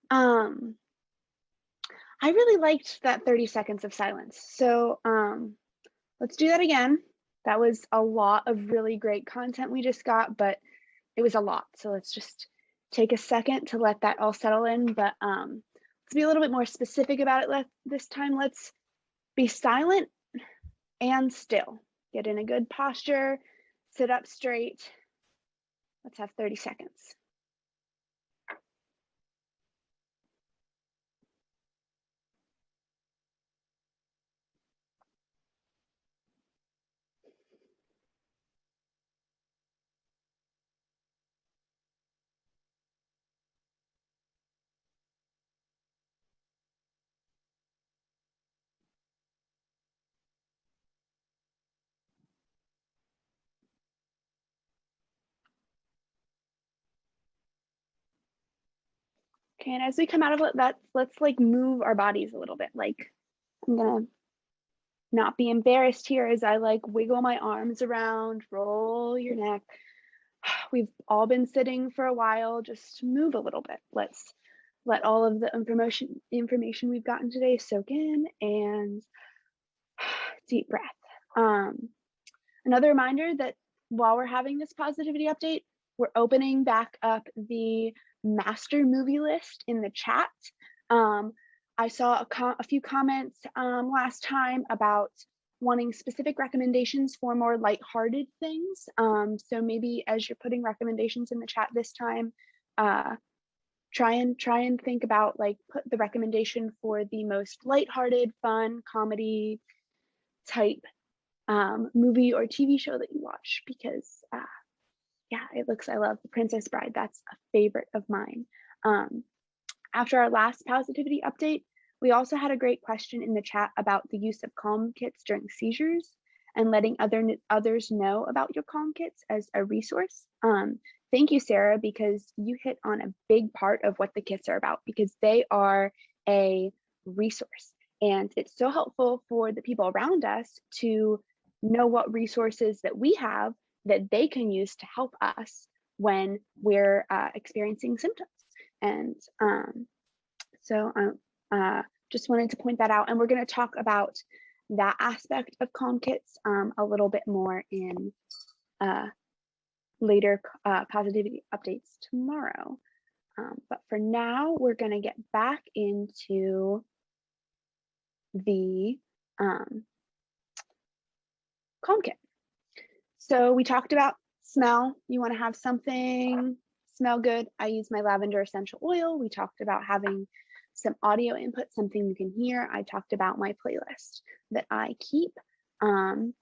Um, I really liked that 30 seconds of silence. So let's do that again. That was a lot of really great content we just got, but it was a lot. So let's just take a second to let that all settle in. But let's be a little bit more specific about it this time. Let's be silent and still. Get in a good posture, sit up straight. Let's have 30 seconds. Okay, and as we come out of that, let's like move our bodies a little bit. Like I'm gonna not be embarrassed here as I like wiggle my arms around, roll your neck. We've all been sitting for a while, just move a little bit. Let's let all of the information we've gotten today soak in, and deep breath. Another reminder that while we're having this positivity update, we're opening back up the master movie list in the chat. I saw a few comments last time about wanting specific recommendations for more lighthearted things. So maybe as you're putting recommendations in the chat this time, try and think about like put the recommendation for the most lighthearted, fun, comedy type movie or TV show that you watch, because yeah, I love The Princess Bride. That's a favorite of mine. After our last positivity update, we also had a great question in the chat about the use of calm kits during seizures and letting others know about your calm kits as a resource. Thank you, Sarah, because you hit on a big part of what the kits are about, because they are a resource. And it's so helpful for the people around us to know what resources that we have that they can use to help us when we're experiencing symptoms. And so I just wanted to point that out. And we're going to talk about that aspect of calm kits a little bit more in later positivity updates tomorrow. But for now, we're going to get back into the calm kit. So we talked about smell. You want to have something smell good. I use my lavender essential oil. We talked about having some audio input, something you can hear. I talked about my playlist that I keep. And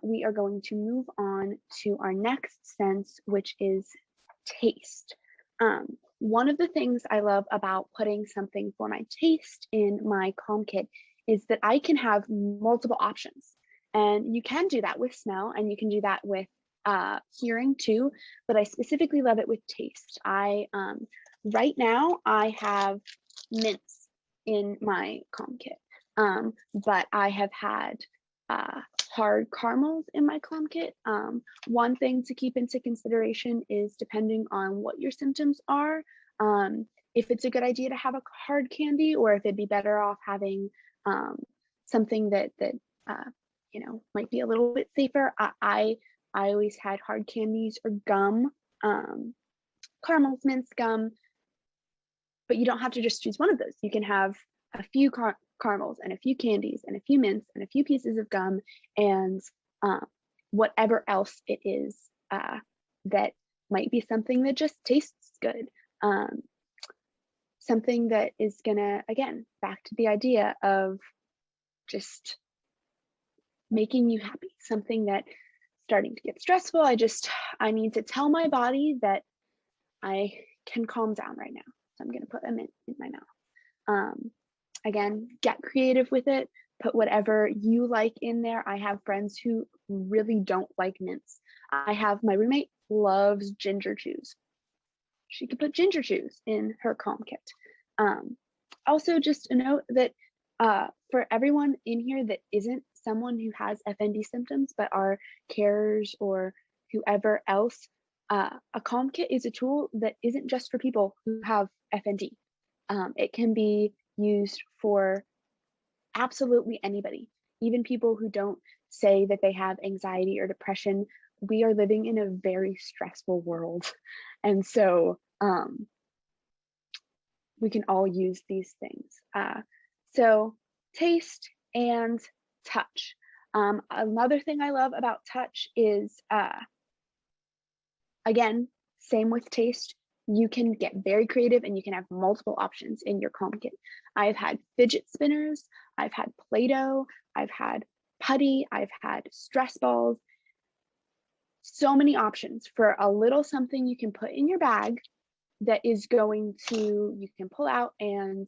we are going to move on to our next sense, which is taste. One of the things I love about putting something for my taste in my calm kit is that I can have multiple options. And you can do that with smell, and you can do that with hearing too, but I specifically love it with taste. Right now I have mints in my calm kit, but I have had hard caramels in my calm kit. One thing to keep into consideration is, depending on what your symptoms are, if it's a good idea to have a hard candy, or if it'd be better off having something that you know, might be a little bit safer. I always had hard candies or gum, caramels, mints, gum, but you don't have to just choose one of those. You can have a few caramels and a few candies and a few mints and a few pieces of gum, and whatever else it is that might be something that just tastes good. Something that is gonna, again, back to the idea of just making you happy, something that starting to get stressful. I need to tell my body that I can calm down right now. So I'm going to put a mint in my mouth. Again, get creative with it. Put whatever you like in there. I have friends who really don't like mints. My roommate loves ginger chews. She could put ginger chews in her calm kit. Also, just a note that for everyone in here that isn't someone who has FND symptoms, but are carers or whoever else, A calm kit is a tool that isn't just for people who have FND. It can be used for absolutely anybody, even people who don't say that they have anxiety or depression. We are living in a very stressful world. And so we can all use these things. So taste and touch. Another thing I love about touch is, again, same with taste. You can get very creative and you can have multiple options in your calm kit. I've had fidget spinners, I've had Play-Doh, I've had putty, I've had stress balls. So many options for a little something you can put in your bag that is going to, you can pull out and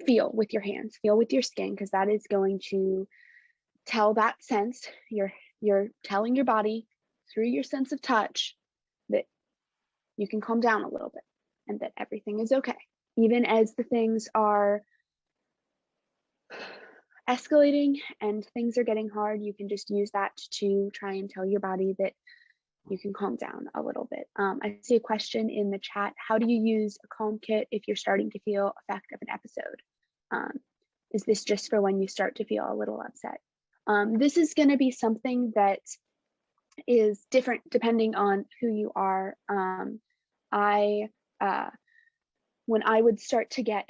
feel with your hands, feel with your skin, because that is going to tell that sense. You're telling your body through your sense of touch that you can calm down a little bit and that everything is okay. Even as the things are escalating and things are getting hard, you can just use that to try and tell your body that you can calm down a little bit. I see a question in the chat. How do you use a calm kit if you're starting to feel effect of an episode? Is this just for when you start to feel a little upset? This is going to be something that is different depending on who you are. When I would start to get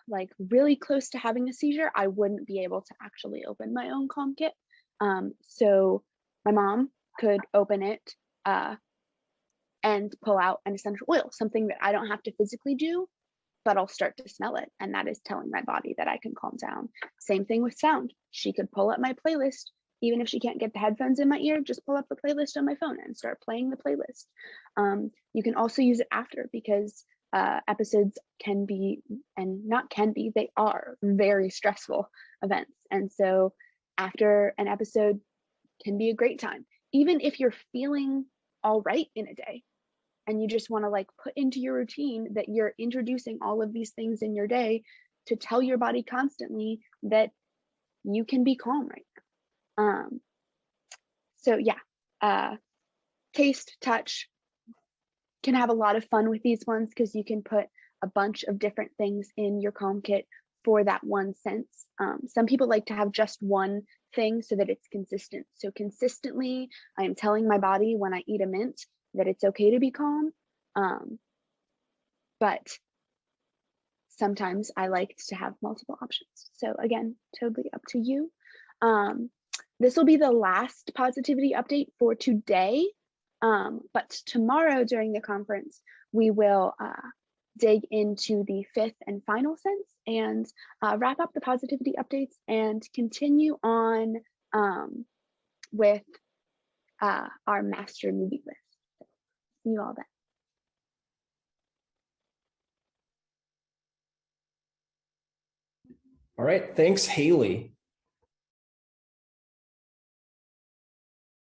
like really close to having a seizure, I wouldn't be able to actually open my own calm kit. So my mom could open it and pull out an essential oil, something that I don't have to physically do, but I'll start to smell it. And that is telling my body that I can calm down. Same thing with sound. She could pull up my playlist. Even if she can't get the headphones in my ear, just pull up the playlist on my phone and start playing the playlist. You can also use it after, because episodes can be, and not can be, they are very stressful events. And so after an episode can be a great time. Even if you're feeling all right in a day and you just want to like put into your routine that you're introducing all of these things in your day to tell your body constantly that you can be calm right now. So yeah, taste, touch, can have a lot of fun with these ones because you can put a bunch of different things in your calm kit for that one sense. Some people like to have just one thing so that it's consistent. So consistently, I am telling my body when I eat a mint that it's okay to be calm. But sometimes I like to have multiple options. So again, totally up to you. This will be the last positivity update for today. But tomorrow during the conference, we will dig into the fifth and final sense and wrap up the positivity updates and continue on with our master movie list. So, see you all then. All right, thanks, Hailey.